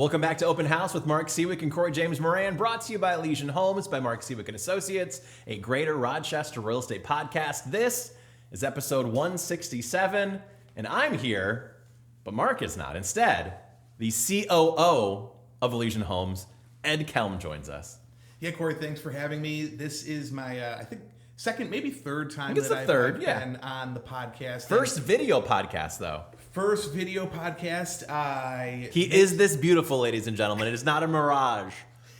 Welcome back to Open House with Mark Siwiec and Corey James Moran, brought to you by Elysian Homes by Mark Siwiec and Associates, a greater Rochester real estate podcast. This is episode 167, and I'm here, but Mark is not. Instead, the COO of Elysian Homes, Ed Kelm, joins us. Yeah, Corey, thanks for having me. This is my, I think, second, maybe third time that I've been on the podcast. First video podcast, though. First video podcast. He is this beautiful, ladies and gentlemen. It is not a mirage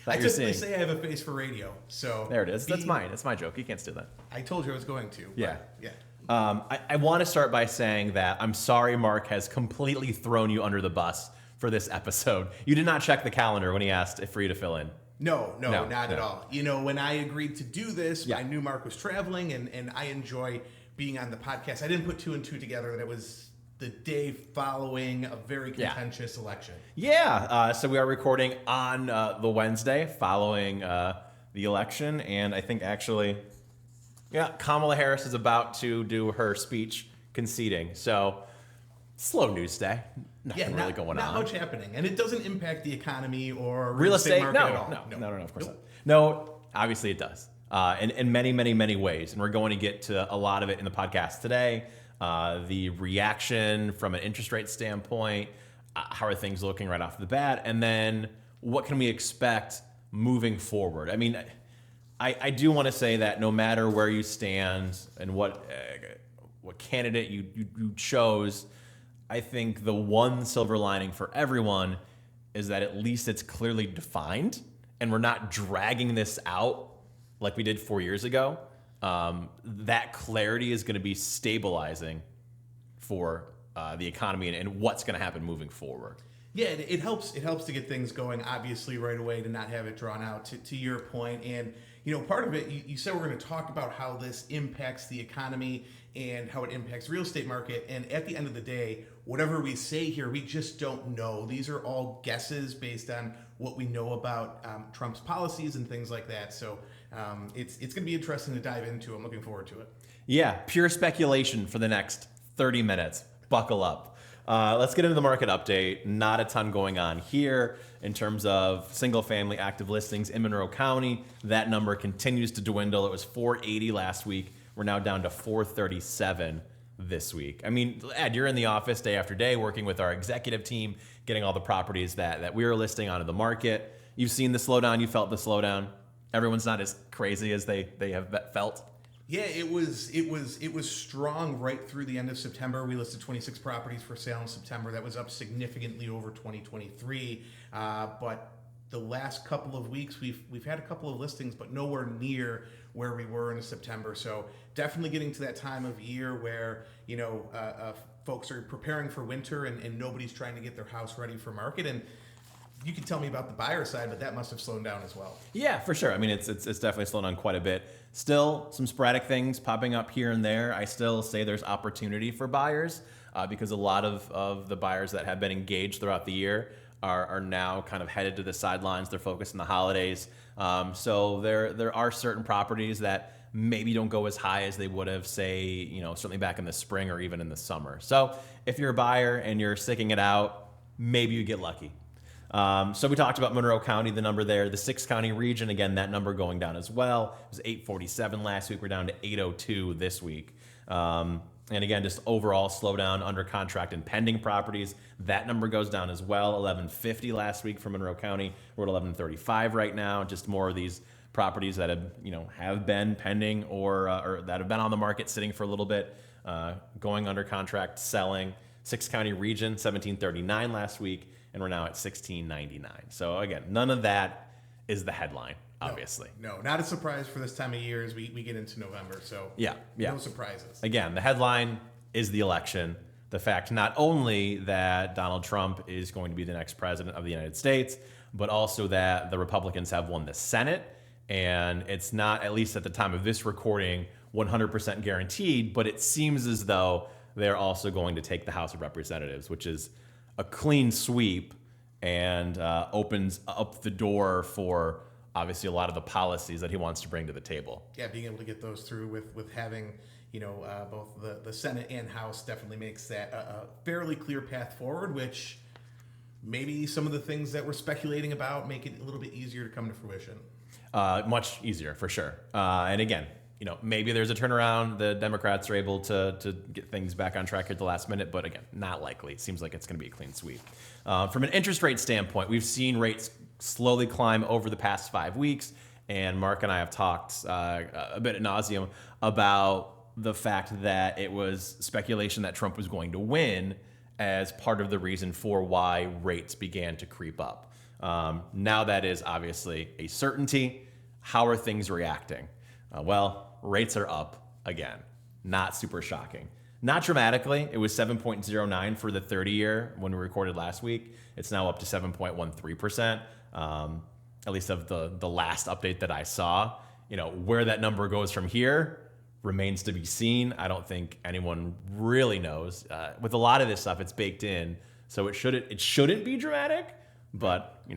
that you're seeing. I typically say I have a face for radio, so there it is. That's mine. That's my joke. You can't steal that. I told you I was going to. Yeah. Yeah. I want to start by saying that I'm sorry Mark has completely thrown you under the bus for this episode. You did not check the calendar when he asked for you to fill in. No, not at all. You know, when I agreed to do this, I knew Mark was traveling, and I enjoy being on the podcast. I didn't put two and two together that it was the day following a very contentious election. Yeah, so we are recording on the Wednesday following the election, and I think actually, Kamala Harris is about to do her speech conceding. So, slow news day. Nothing really going on. Not much happening, and it doesn't impact the economy or real estate market at all. No, of course not. No, obviously it does, in many, many, many ways, and we're going to get to a lot of it in the podcast today. The reaction from an interest rate standpoint, how are things looking right off the bat, and then what can we expect moving forward? I mean, I do want to say that no matter where you stand and what candidate you chose, I think the one silver lining for everyone is that at least it's clearly defined, and we're not dragging this out like we did 4 years ago. That clarity is going to be stabilizing for the economy and what's going to happen moving forward. Yeah, it helps to get things going, obviously, right away, to not have it drawn out, to your point. And, you know, part of it, you said we're going to talk about how this impacts the economy and how it impacts real estate market. And at the end of the day, whatever we say here, we just don't know. These are all guesses based on what we know about Trump's policies and things like that. So it's going to be interesting to dive into. I'm looking forward to it. Yeah, pure speculation for the next 30 minutes. Buckle up. Let's get into the market update. Not a ton going on here in terms of single-family active listings in Monroe County. That number continues to dwindle. It was 480 last week. We're now down to 437 this week. I mean, Ed, you're in the office day after day working with our executive team, getting all the properties that we are listing onto the market. You've seen the slowdown. You felt the slowdown. Everyone's not as crazy as they have felt. Yeah, it was strong right through the end of September. We listed 26 properties for sale in September. That was up significantly over 2023. But the last couple of weeks, we've had a couple of listings, but nowhere near where we were in September. So definitely getting to that time of year where, you know, folks are preparing for winter and nobody's trying to get their house ready for market. And you can tell me about the buyer side, but that must have slowed down as well. Yeah, for sure. I mean, it's definitely slowed down quite a bit. Still some sporadic things popping up here and there. I still say there's opportunity for buyers because a lot of the buyers that have been engaged throughout the year are now kind of headed to the sidelines. They're focused on the holidays. So there are certain properties that maybe don't go as high as they would have, say, you know, certainly back in the spring or even in the summer. So if you're a buyer and you're sticking it out, maybe you get lucky. So we talked about Monroe County, the number there, the 6-county region, again, that number going down as well. It was 847 last week. We're down to 802 this week. And again, just overall slowdown under contract and pending properties. That number goes down as well. 1150 last week for Monroe County. We're at 1135 right now. Just more of these properties that have been pending or that have been on the market sitting for a little bit, going under contract, selling. 6-county region, 1739 last week. And we're now at 1699. So again, none of that is the headline, obviously. No, not a surprise for this time of year as we get into November. So yeah. No surprises. Again, the headline is the election. The fact not only that Donald Trump is going to be the next president of the United States, but also that the Republicans have won the Senate. And it's not, at least at the time of this recording, 100% guaranteed, but it seems as though they're also going to take the House of Representatives, which is a clean sweep and opens up the door for obviously a lot of the policies that he wants to bring to the table. Yeah, being able to get those through with having both the Senate and House definitely makes that a fairly clear path forward, which maybe some of the things that we're speculating about make it a little bit easier to come to fruition. Much easier for sure. And again, maybe there's a turnaround. The Democrats are able to get things back on track here at the last minute, but again, not likely. It seems like it's going to be a clean sweep. From an interest rate standpoint, we've seen rates slowly climb over the past 5 weeks, and Mark and I have talked a bit ad nauseum about the fact that it was speculation that Trump was going to win as part of the reason for why rates began to creep up. Now that is obviously a certainty. How are things reacting? Well, rates are up again. Not super shocking. Not dramatically. It was 7.09 for the 30-year when we recorded last week. It's now up to 7.13%, at least of the last update that I saw. Where that number goes from here remains to be seen. I don't think anyone really knows. With a lot of this stuff, it's baked in, so it shouldn't be dramatic, but who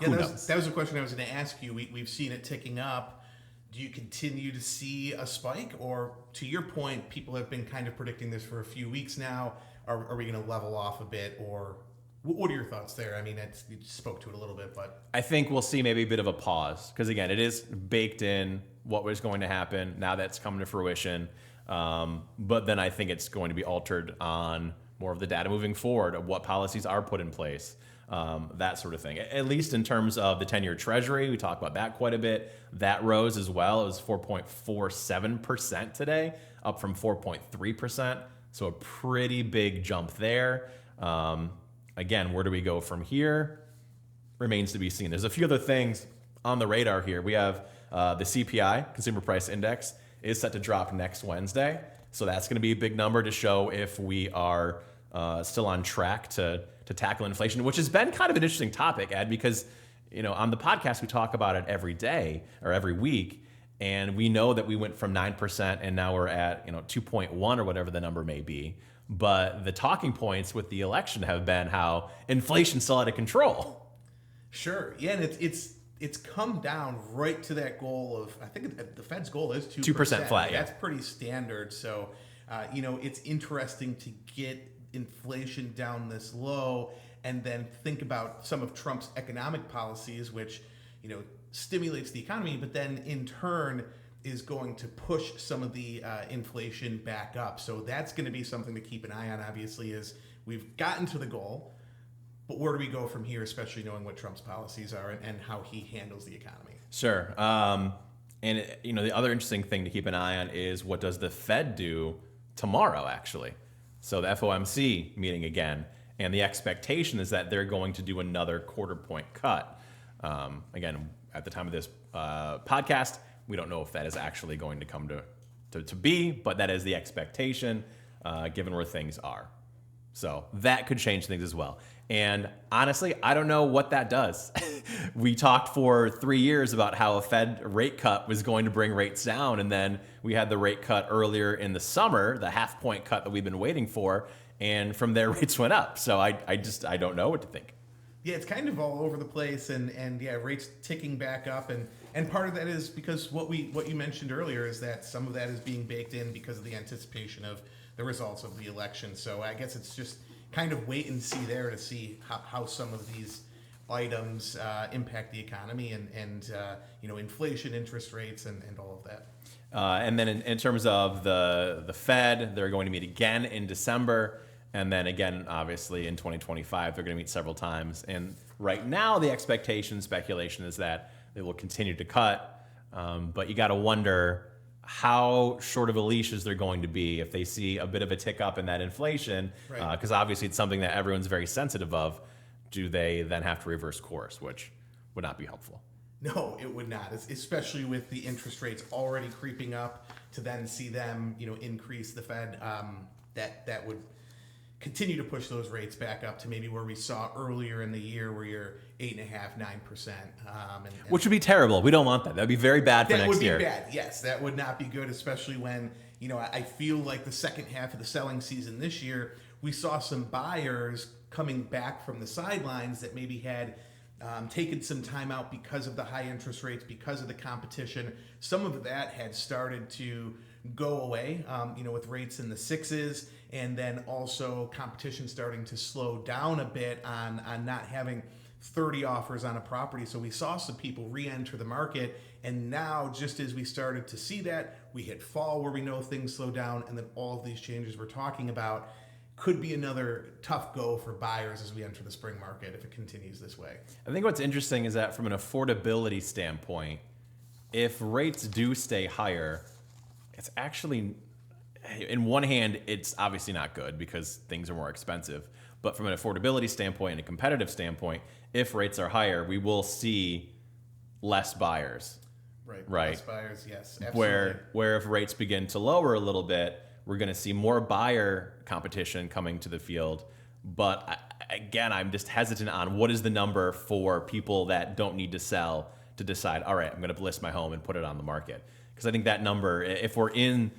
knows? That was a question I was going to ask you. We've seen it ticking up. Do you continue to see a spike? Or to your point, people have been kind of predicting this for a few weeks now. Are we going to level off a bit? Or what are your thoughts there? I mean, you spoke to it a little bit, but I think we'll see maybe a bit of a pause because, again, it is baked in what was going to happen. Now that's coming to fruition. But then I think it's going to be altered on more of the data moving forward of what policies are put in place. That sort of thing. At least in terms of the 10-year Treasury, we talk about that quite a bit. That rose as well. It was 4.47% today, up from 4.3%. So a pretty big jump there. Again, where do we go from here? Remains to be seen. There's a few other things on the radar here. We have the CPI, Consumer Price Index, is set to drop next Wednesday. So that's going to be a big number to show if we are still on track to tackle inflation, which has been kind of an interesting topic, Ed, because on the podcast we talk about it every day or every week, and we know that we went from 9% and now we're at 2.1 or whatever the number may be. But the talking points with the election have been how inflation's still out of control. Sure, yeah, and it's come down right to that goal of, I think the Fed's goal is 2% flat. Yeah, that's pretty standard. So it's interesting to get inflation down this low and then think about some of Trump's economic policies, which stimulates the economy, but then in turn is going to push some of the inflation back up. So that's going to be something to keep an eye on, obviously, is we've gotten to the goal, but where do we go from here, especially knowing what Trump's policies are and how he handles the economy? Sure. And the other interesting thing to keep an eye on is what does the Fed do tomorrow, actually. So the FOMC meeting again, and the expectation is that they're going to do another quarter-point cut. Again, at the time of this podcast, we don't know if that is actually going to come to be, but that is the expectation given where things are. So that could change things as well. And honestly, I don't know what that does. We talked for 3 years about how a Fed rate cut was going to bring rates down, and then we had the rate cut earlier in the summer, the half-point cut that we've been waiting for, and from there rates went up. So I don't know what to think. Yeah, it's kind of all over the place, and yeah, rates ticking back up, and part of that is because what you mentioned earlier is that some of that is being baked in because of the anticipation of the results of the election. So I guess it's just kind of wait and see there to see how some of these items impact the economy and inflation, interest rates, and all of that. And then in terms of the Fed, they're going to meet again in December. And then again, obviously, in 2025, they're going to meet several times. And right now, the speculation is that they will continue to cut. But you got to wonder how short of a leash is there going to be if they see a bit of a tick up in that inflation. Because obviously, it's something that everyone's very sensitive of. Do they then have to reverse course, which would not be helpful? No, it would not, especially with the interest rates already creeping up. To then see them, increase the Fed, that would continue to push those rates back up to maybe where we saw earlier in the year, where you're 8.5%, 9%, which would be terrible. We don't want that. That'd be very bad for next year. That would be bad. Yes, that would not be good, especially when I feel like the second half of the selling season this year, we saw some buyers coming back from the sidelines that maybe had taken some time out because of the high interest rates, because of the competition. Some of that had started to go away, with rates in the sixes, and then also competition starting to slow down a bit on not having 30 offers on a property. So we saw some people re-enter the market, and now just as we started to see that, we hit fall where we know things slow down, and then all of these changes we're talking about could be another tough go for buyers as we enter the spring market if it continues this way. I think what's interesting is that from an affordability standpoint, if rates do stay higher, it's actually, in one hand, it's obviously not good because things are more expensive. But from an affordability standpoint and a competitive standpoint, if rates are higher, we will see less buyers. Right. Less buyers, yes. Absolutely. Where if rates begin to lower a little bit, we're going to see more buyer competition coming to the field. But again, I'm just hesitant on what is the number for people that don't need to sell to decide, all right, I'm going to list my home and put it on the market. Because I think that number, if we're in,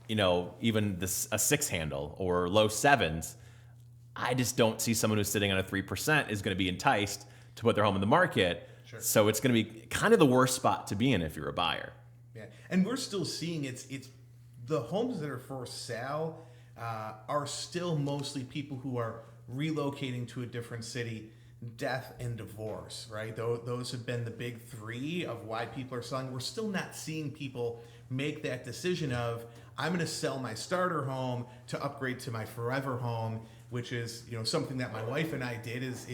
even a 6 handle or low 7s, I just don't see someone who's sitting on a 3% is going to be enticed to put their home in the market. Sure. So it's going to be kind of the worst spot to be in if you're a buyer. Yeah, and we're still seeing it's the homes that are for sale are still mostly people who are relocating to a different city, death and divorce, right? Those have been the big 3 of why people are selling. We're still not seeing people make that decision of, I'm going to sell my starter home to upgrade to my forever home, which is, something that my wife and I did is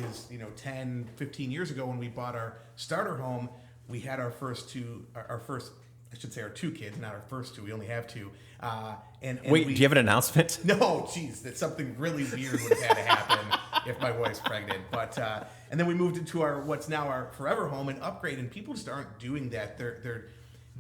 10, 15 years ago when we bought our starter home. We had our two kids, not our first 2. We only have 2. Wait, do you have an announcement? No, geez, that something really weird would have had to happen if my wife's pregnant. But and then we moved into what's now our forever home and upgrade, and people just aren't doing that. They're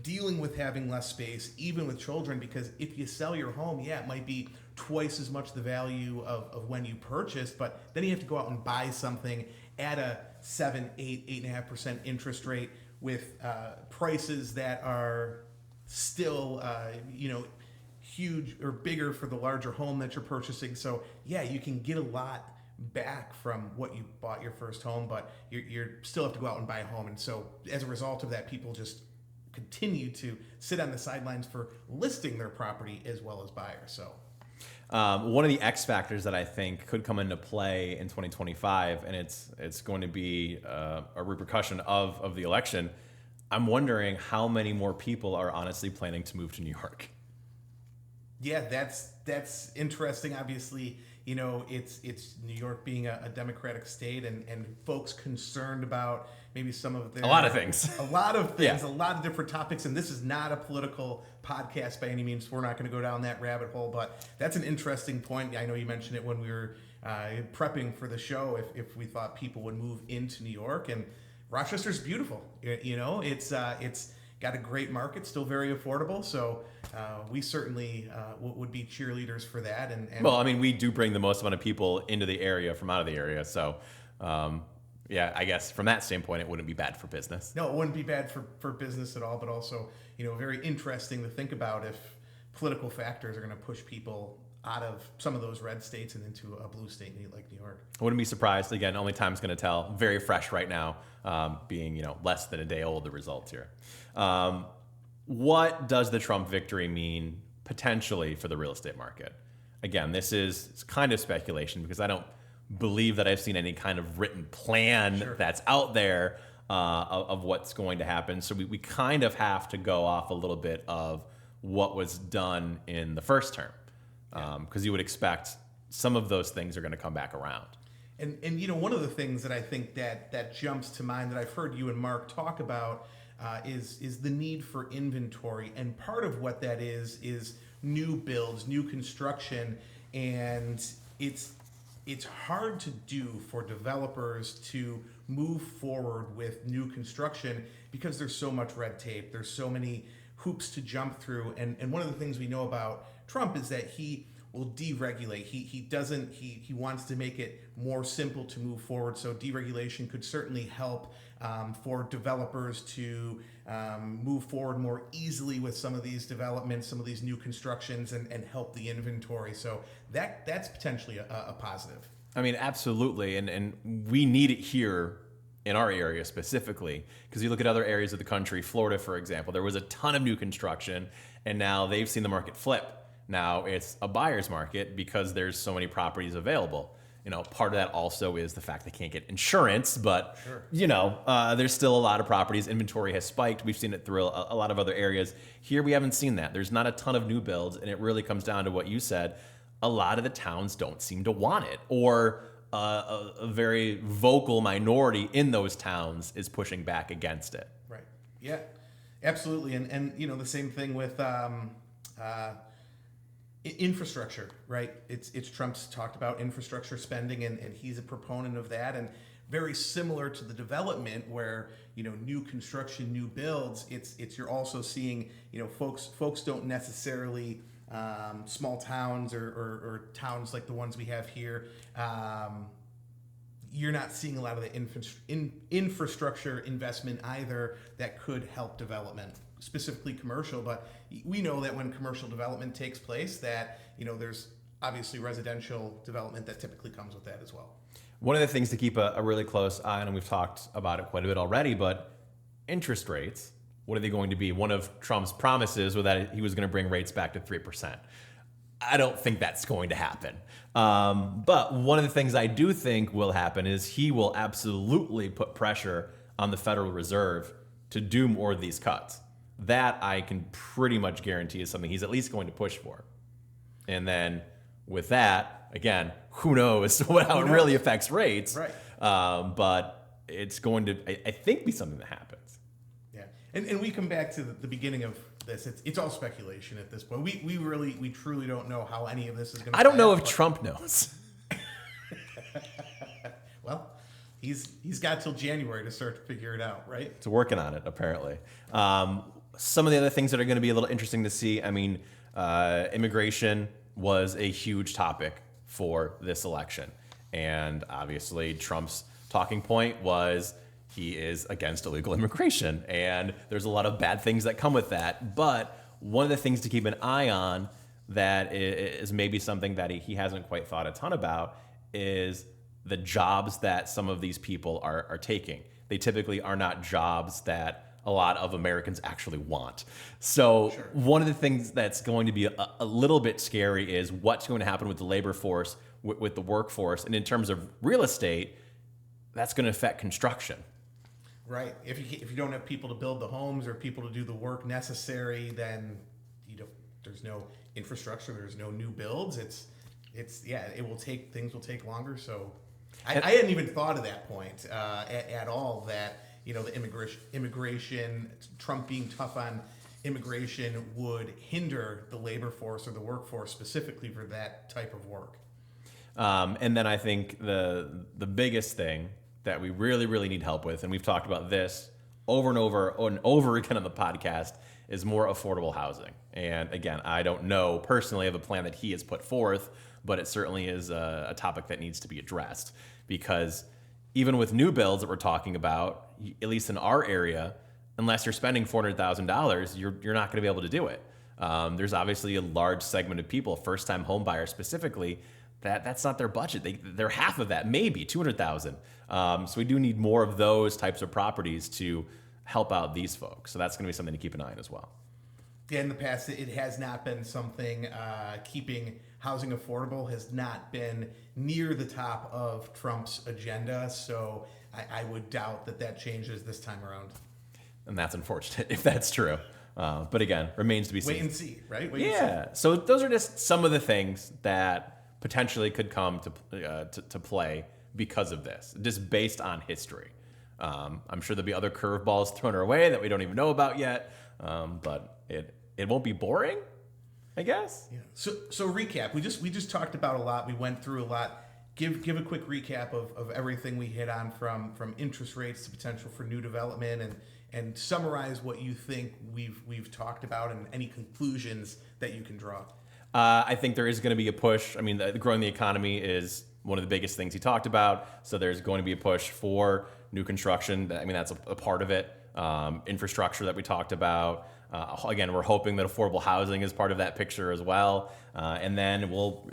dealing with having less space, even with children, because if you sell your home, it might be twice as much the value of when you purchased, but then you have to go out and buy something at a 7, 8, 8.5% interest rate with prices that are still, huge or bigger for the larger home that you're purchasing. So you can get a lot back from what you bought your first home, but you still have to go out and buy a home. And so as a result of that, people just continue to sit on the sidelines for listing their property as well as buyers. So one of the X factors that I think could come into play in 2025, and it's going to be a repercussion of the election. I'm wondering how many more people are honestly planning to move to New York. Yeah, that's interesting. Obviously, it's New York being a Democratic state, and folks concerned about maybe some of their... A lot of things. A lot of things, A lot of different topics, and this is not a political podcast by any means. We're not going to go down that rabbit hole, but that's an interesting point. I know you mentioned it when we were prepping for the show, if we thought people would move into New York, and Rochester's beautiful. It's got a great market, still very affordable. So we certainly would be cheerleaders for that. And well, I mean, we do bring the most amount of people into the area from out of the area. So I guess from that standpoint, it wouldn't be bad for business. No, it wouldn't be bad for business at all, but also, very interesting to think about if political factors are going to push people out of some of those red states and into a blue state like New York. I wouldn't be surprised. Again, only time's going to tell. Very fresh right now, being less than a day old, the results here. What does the Trump victory mean potentially for the real estate market? Again, it's kind of speculation because I don't believe that I've seen any kind of written plan that's out there of what's going to happen. So we kind of have to go off a little bit of what was done in the first term. Because you would expect some of those things are going to come back around. And one of the things that I think that jumps to mind that I've heard you and Mark talk about is the need for inventory. And part of what that is new builds, new construction, and it's hard to do for developers to move forward with new construction because there's so much red tape. There's so many hoops to jump through. And one of the things we know about Trump is that he will deregulate. He wants to make it more simple to move forward. So deregulation could certainly help for developers to move forward more easily with some of these developments, some of these new constructions, and help the inventory. So that's potentially a positive. I mean, absolutely. And we need it here in our area specifically, because you look at other areas of the country, Florida, for example, there was a ton of new construction, and now they've seen the market flip. Now it's a buyer's market because there's so many properties available. Part of that also is the fact they can't get insurance, but Sure. There's still a lot of properties. Inventory has spiked. We've seen it through a lot of other areas. Here we haven't seen that. There's not a ton of new builds, and it really comes down to what you said. A lot of the towns don't seem to want it, or a very vocal minority in those towns is pushing back against it. Right. Yeah, absolutely. And the same thing with infrastructure, right? It's Trump's talked about infrastructure spending, and he's a proponent of that. And very similar to the development where, new construction, new builds, it's you're also seeing, folks don't necessarily, small towns or towns like the ones we have here, you're not seeing a lot of the infrastructure investment either that could help development, specifically commercial. But we know that when commercial development takes place, that there's obviously residential development that typically comes with that as well. One of the things to keep a really close eye on, and we've talked about it quite a bit already, but interest rates, what are they going to be? One of Trump's promises was that he was going to bring rates back to 3%. I don't think that's going to happen. But one of the things I do think will happen is he will absolutely put pressure on the Federal Reserve to do more of these cuts. That I can pretty much guarantee is something he's at least going to push for. And then with that, again, who knows how it really affects rates. Right. But it's going to, I think, be something that happens. Yeah. And we come back to the beginning of this. It's all speculation at this point. We truly don't know how any of this is going to I don't know if Trump knows. Well, he's got till January to start to figure it out, right? It's working on it, apparently. Some of the other things that are going to be a little interesting to see, immigration was a huge topic for this election. And obviously, Trump's talking point was he is against illegal immigration. And there's a lot of bad things that come with that. But one of the things to keep an eye on that is maybe something that he hasn't quite thought a ton about is the jobs that some of these people are taking. They typically are not jobs that a lot of Americans actually want. So Sure. One of the things that's going to be a little bit scary is what's going to happen with the labor force, with the workforce. And in terms of real estate, that's going to affect construction. Right. If you don't have people to build the homes or people to do the work necessary, then there's no infrastructure, there's no new builds. Things will take longer. So I hadn't even thought of that point at all, that the immigration, Trump being tough on immigration would hinder the labor force or the workforce specifically for that type of work. And then I think the biggest thing that we really, really need help with, and we've talked about this over and over again on the podcast, is more affordable housing. And again, I don't know personally of a plan that he has put forth, but it certainly is a topic that needs to be addressed, because even with new builds that we're talking about, at least in our area, unless you're spending $400,000, you're not going to be able to do it. There's obviously a large segment of people, first-time home buyers specifically, that's not their budget. They're half of that, maybe $200,000. So we do need more of those types of properties to help out these folks. So that's going to be something to keep an eye on as well. Yeah, in the past, it has not been something, keeping housing affordable has not been near the top of Trump's agenda. So I would doubt that changes this time around. And that's unfortunate if that's true. But again, remains to be seen. Wait and see, right? So those are just some of the things that potentially could come to play because of this, just based on history. I'm sure there'll be other curveballs thrown our way that we don't even know about yet, but it won't be boring, I guess. Yeah. So recap. We just talked about a lot. We went through a lot. Give a quick recap of everything we hit on, from interest rates to potential for new development, and summarize what you think we've talked about and any conclusions that you can draw. I think there is going to be a push. Growing the economy is one of the biggest things he talked about. So there's going to be a push for new construction. That's a part of it. Infrastructure that we talked about. Again, we're hoping that affordable housing is part of that picture as well. And then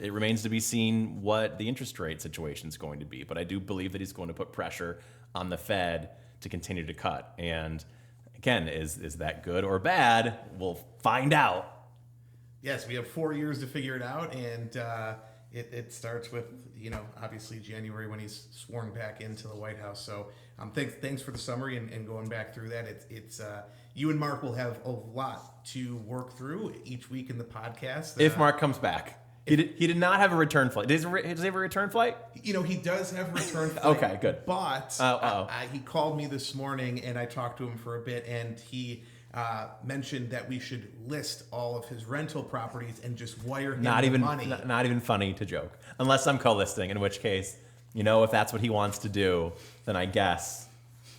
it remains to be seen what the interest rate situation is going to be. But I do believe that he's going to put pressure on the Fed to continue to cut. And again, is that good or bad? We'll find out. Yes, we have 4 years to figure it out, and it starts with, obviously January when he's sworn back into the White House. So thanks for the summary and going back through that. It's you and Mark will have a lot to work through each week in the podcast. If Mark comes back. He did not have a return flight. Does he have a return flight? He does have a return flight. Okay, good. But he called me this morning, and I talked to him for a bit, and he mentioned that we should list all of his rental properties and just wire him the money. Not even funny to joke. Unless I'm co-listing, in which case, if that's what he wants to do, then I guess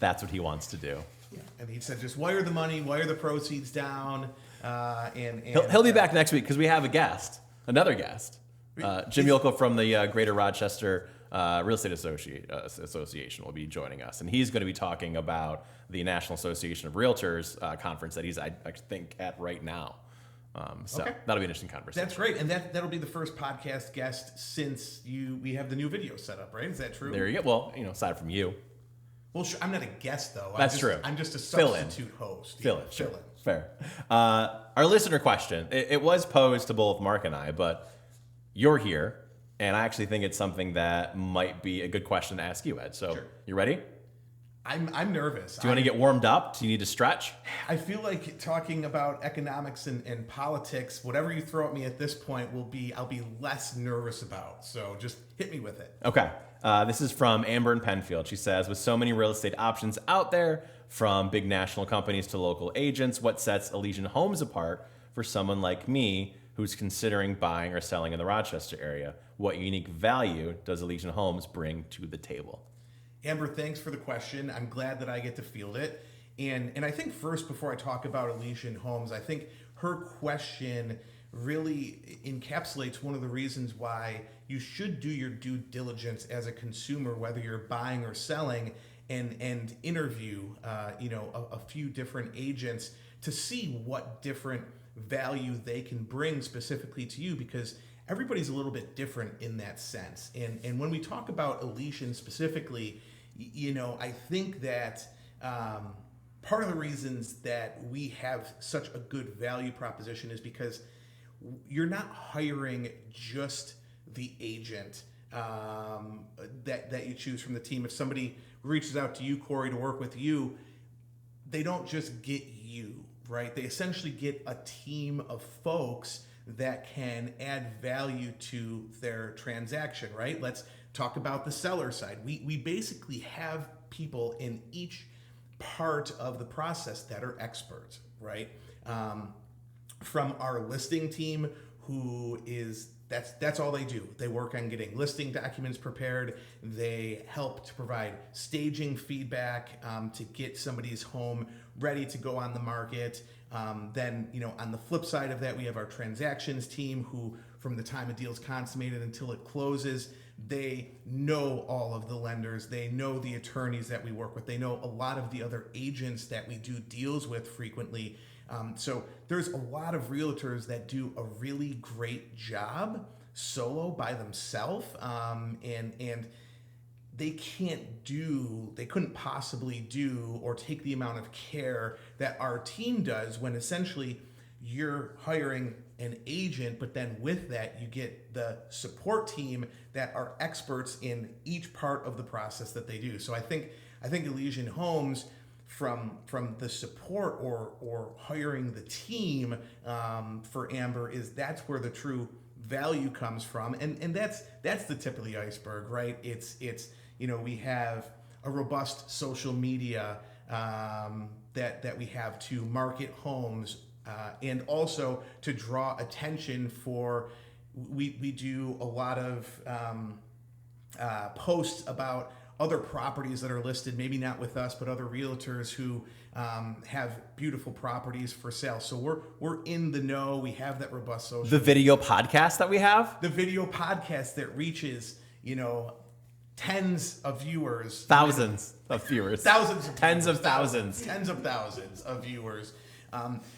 that's what he wants to do. Yeah. And he said just wire the money, wire the proceeds down, and he'll be back next week because we have a guest. Another guest, Jim Yulko from the Greater Rochester Real Estate Association will be joining us, and he's going to be talking about the National Association of Realtors conference that he's, I think, at right now. Okay. That'll be an interesting conversation. That's great, and that'll be the first podcast guest since we have the new video set up, right? Is that true? There you go. Well, aside from you. Well, I'm not a guest though. That's true. I'm just a substitute host. Fill in. Fair. Our listener question, it was posed to both Mark and I, but you're here, and I actually think it's something that might be a good question to ask you, Ed. So, sure. You ready? I'm nervous. Do you want to get warmed up? Do you need to stretch? I feel like talking about economics and politics, whatever you throw at me at this point, I'll be less nervous about. So just hit me with it. Okay. This is from Amber in Penfield. She says, with so many real estate options out there, from big national companies to local agents, what sets Elysian Homes apart for someone like me who's considering buying or selling in the Rochester area? What unique value does Elysian Homes bring to the table? Amber, thanks for the question. I'm glad that I get to field it. And I think first, before I talk about Elysian Homes, I think her question really encapsulates one of the reasons why you should do your due diligence as a consumer, whether you're buying or selling, and interview a few different agents to see what different value they can bring specifically to you, because everybody's a little bit different in that sense. And when we talk about Elysian specifically, I think that part of the reasons that we have such a good value proposition is because you're not hiring just the agent that you choose from the team. If somebody reaches out to you, Corey, to work with you, they don't just get you, right? They essentially get a team of folks that can add value to their transaction, right? Let's talk about the seller side. We basically have people in each part of the process that are experts, right? From our listing team, who is that's all they do. They work on getting listing documents prepared. They help to provide staging feedback to get somebody's home ready to go on the market. Then, on the flip side of that, we have our transactions team who, from the time a deal is consummated until it closes, they know all of the lenders. They know the attorneys that we work with. They know a lot of the other agents that we do deals with frequently. So there's a lot of realtors that do a really great job solo by themselves, and they couldn't possibly do or take the amount of care that our team does, when essentially you're hiring an agent, but then with that you get the support team that are experts in each part of the process that they do. So I think Elysian Homes, from the support or hiring the team for Amber, that's where the true value comes from, and that's the tip of the iceberg, right? It's we have a robust social media that we have to market homes, and also to draw attention for. We do a lot of posts about other properties that are listed, maybe not with us, but other realtors who have beautiful properties for sale. So we're in the know. We have that robust social. The video podcast that we have? The video podcast that reaches, tens of viewers. Thousands of viewers. Thousands of Tens viewers, of thousands. Tens of thousands of viewers.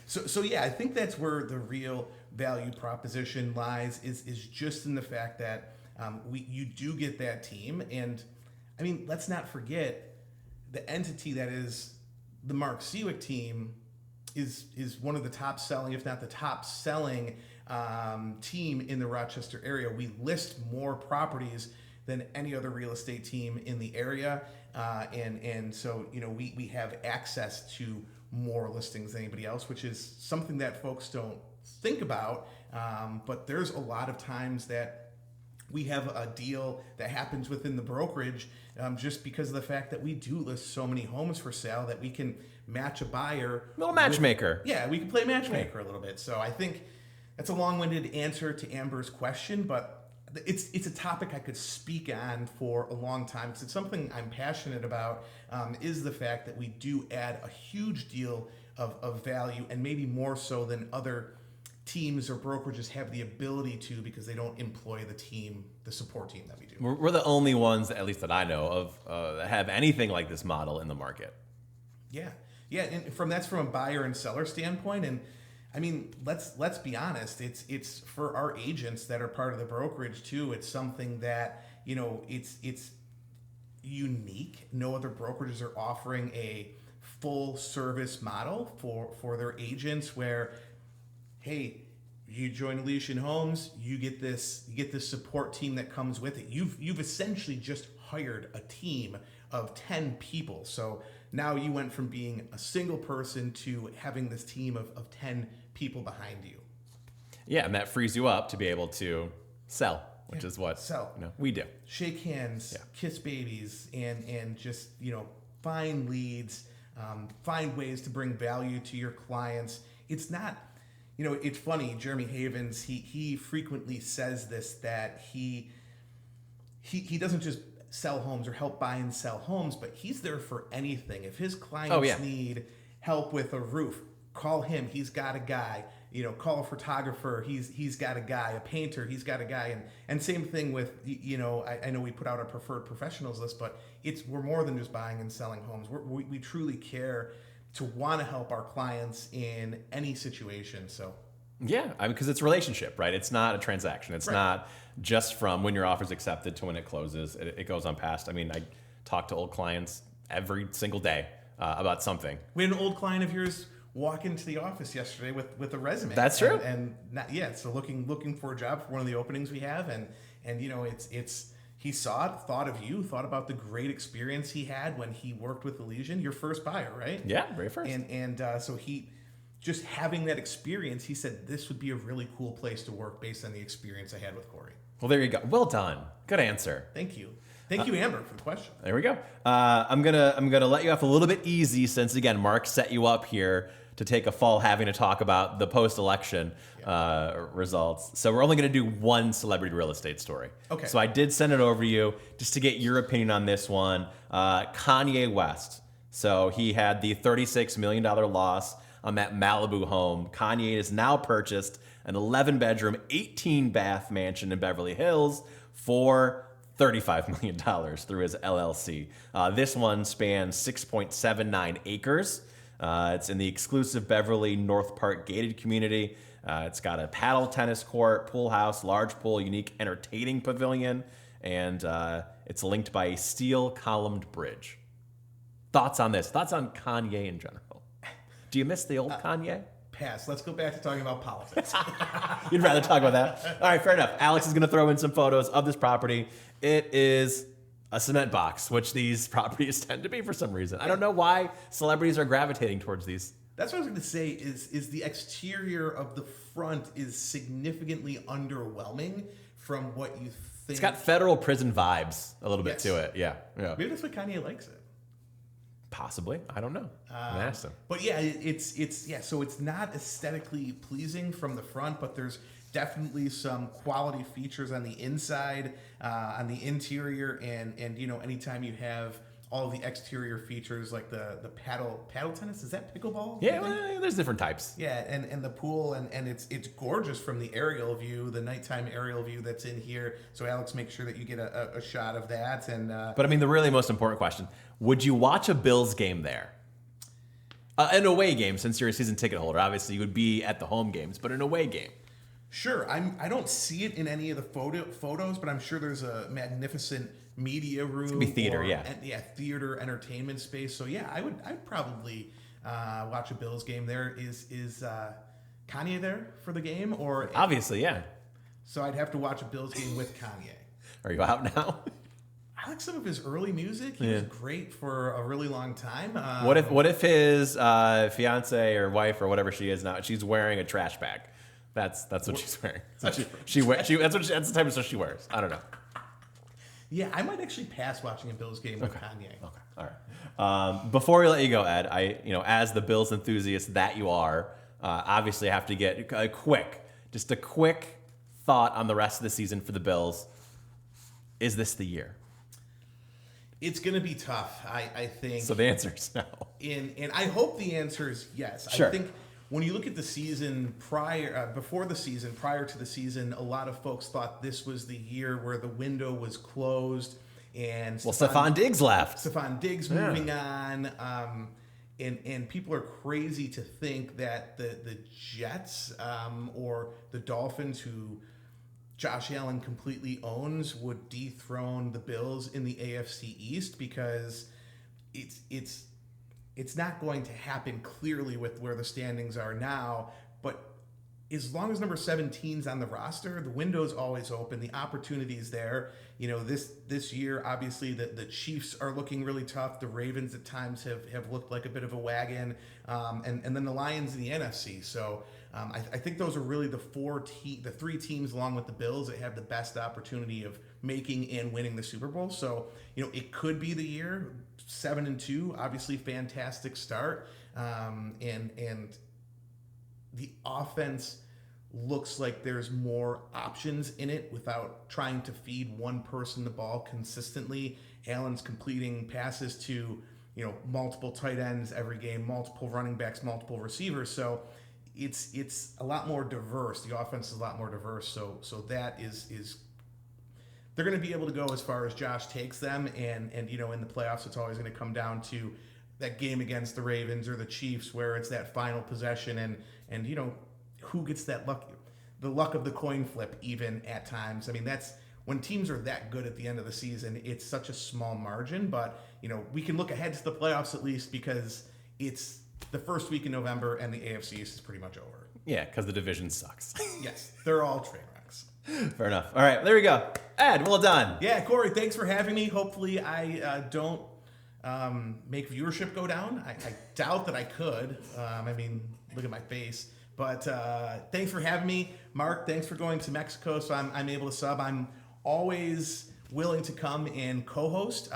So yeah, I think that's where the real value proposition lies, is just in the fact that you do get that team. And I mean, let's not forget, the entity that is the Mark Siwiec team is one of the top selling, if not the top selling team in the Rochester area. We list more properties than any other real estate team in the area, and so we have access to more listings than anybody else, which is something that folks don't think about. But there's a lot of times that we have a deal that happens within the brokerage just because of the fact that we do list so many homes for sale that we can match a buyer. Little matchmaker. We can play matchmaker a little bit. So I think that's a long-winded answer to Amber's question, but it's a topic I could speak on for a long time because it's something I'm passionate about, is the fact that we do add a huge deal of value, and maybe more so than other teams or brokerages have the ability to, because they don't employ the support team that we do. We're the only ones, at least that I know of, that have anything like this model in the market. Yeah, and that's from a buyer and seller standpoint. And I mean, let's be honest. It's for our agents that are part of the brokerage too. It's something that it's unique. No other brokerages are offering a full service model for their agents where, hey, you join Elysian Homes, you get this support team that comes with it. You've essentially just hired a team of 10 people. So now you went from being a single person to having this team of 10 people behind you. Yeah, and that frees you up to be able to sell, which is what we do. Shake hands, kiss babies, and just find leads, find ways to bring value to your clients. It's not, it's funny. Jeremy Havens, he frequently says this, that he doesn't just sell homes or help buy and sell homes, but he's there for anything. If his clients need help with a roof, call him. He's got a guy. Call a photographer. He's got a guy. A painter. He's got a guy. And same thing with I know we put out a preferred professionals list, but we're more than just buying and selling homes. We truly care to want to help our clients in any situation. So. Yeah, because it's a relationship, right? It's not a transaction. It's not just from when your offer's accepted to when it closes. It goes on past. I mean, I talk to old clients every single day about something. We had an old client of yours walk into the office yesterday with a resume. That's true. So looking for a job for one of the openings we have, and it's he saw it, thought of you, thought about the great experience he had when he worked with Elysian, your first buyer, right? Yeah, very first. So he. Just having that experience, he said this would be a really cool place to work based on the experience I had with Corey. Well, there you go. Well done. Good answer. Thank you, Amber, for the question. There we go. I'm gonna let you off a little bit easy since again Mark set you up here to take a fall having to talk about the post-election results. So we're only gonna do one celebrity real estate story. Okay. So I did send it over to you just to get your opinion on this one. Kanye West. So he had the $36 million loss on that Malibu home. Kanye has now purchased an 11-bedroom, 18-bath mansion in Beverly Hills for $35 million through his LLC. This one spans 6.79 acres. It's in the exclusive Beverly North Park gated community. It's got a paddle tennis court, pool house, large pool, unique entertaining pavilion, and it's linked by a steel columned bridge. Thoughts on this? Thoughts on Kanye in general? Do you miss the old Kanye? Pass. Let's go back to talking about politics. You'd rather talk about that? All right, fair enough. Alex is going to throw in some photos of this property. It is a cement box, which these properties tend to be for some reason. I don't know why celebrities are gravitating towards these. That's what I was going to say is the exterior of the front is significantly underwhelming from what you think. It's got federal prison vibes a little bit to it. Yeah. Maybe that's why Kanye likes it. Possibly. I don't know. I asked him. But yeah, so it's not aesthetically pleasing from the front, but there's definitely some quality features on the inside, on the interior, and anytime you have all of the exterior features like the paddle tennis, is that pickleball? Yeah, well, there's different types. Yeah, and the pool, and it's gorgeous from the aerial view, the nighttime aerial view that's in here. So Alex, make sure that you get a shot of that. And but I mean, the really most important question: would you watch a Bills game there? An away game, since you're a season ticket holder, obviously you would be at the home games, but an away game. Sure, I don't see it in any of the photos, but I'm sure there's a magnificent media room. It's gonna be theater, theater entertainment space. So yeah, I'd probably watch a Bills game there. Is Kanye there for the game? Or obviously, yeah. So I'd have to watch a Bills game with Kanye. Are you out now? I like some of his early music. He was great for a really long time. What if his fiance or wife or whatever she is now, she's wearing a trash bag? That's what she's wearing. So that's the type of stuff she wears. I don't know. Yeah, I might actually pass watching a Bills game with Kanye. Okay, all right. Before we let you go, Ed, as the Bills enthusiast that you are, obviously have to get a quick thought on the rest of the season for the Bills. Is this the year? It's going to be tough, I think. So the answer is no. And I hope the answer is yes. Sure. I think when you look at the season prior to the season, a lot of folks thought this was the year where the window was closed. And Stephon Diggs left. Stephon Diggs moving on. And people are crazy to think that the Jets or the Dolphins, who Josh Allen completely owns, would dethrone the Bills in the AFC East, because it's not going to happen clearly with where the standings are now. But as long as number 17's on the roster, the window's always open. The opportunity's there. This year, obviously, the Chiefs are looking really tough. The Ravens at times have looked like a bit of a wagon. And then the Lions in the NFC. So I think those are really the three teams, along with the Bills, that have the best opportunity of making and winning the Super Bowl. So, it could be the year. 7-2, obviously fantastic start. And the offense looks like there's more options in it without trying to feed one person the ball consistently. Allen's completing passes to, multiple tight ends every game, multiple running backs, multiple receivers. So it's a lot more diverse. The offense is a lot more diverse. So that is they're going to be able to go as far as Josh takes them. And in the playoffs, it's always going to come down to that game against the Ravens or the Chiefs, where it's that final possession and who gets that luck, the luck of the coin flip, even at times. I mean, that's when teams are that good at the end of the season. It's such a small margin, but we can look ahead to the playoffs at least, because it's the first week in November and the AFC East is pretty much over. Yeah, because the division sucks. Yes, they're all train wrecks. Fair enough. All right, there we go. Ed, well done. Yeah, Corey, thanks for having me. Hopefully I don't make viewership go down. I doubt that I could. Look at my face. But thanks for having me. Mark, thanks for going to Mexico so I'm able to sub. I'm always willing to come and co-host.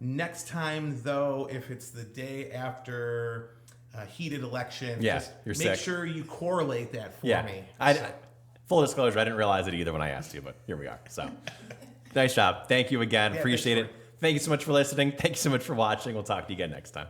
Next time, though, if it's the day after a heated election, just you're make sick. Sure you correlate that for me. Full disclosure, I didn't realize it either when I asked you, but here we are. So nice job. Thank you again. Appreciate it. Thank you so much for listening. Thank you so much for watching. We'll talk to you again next time.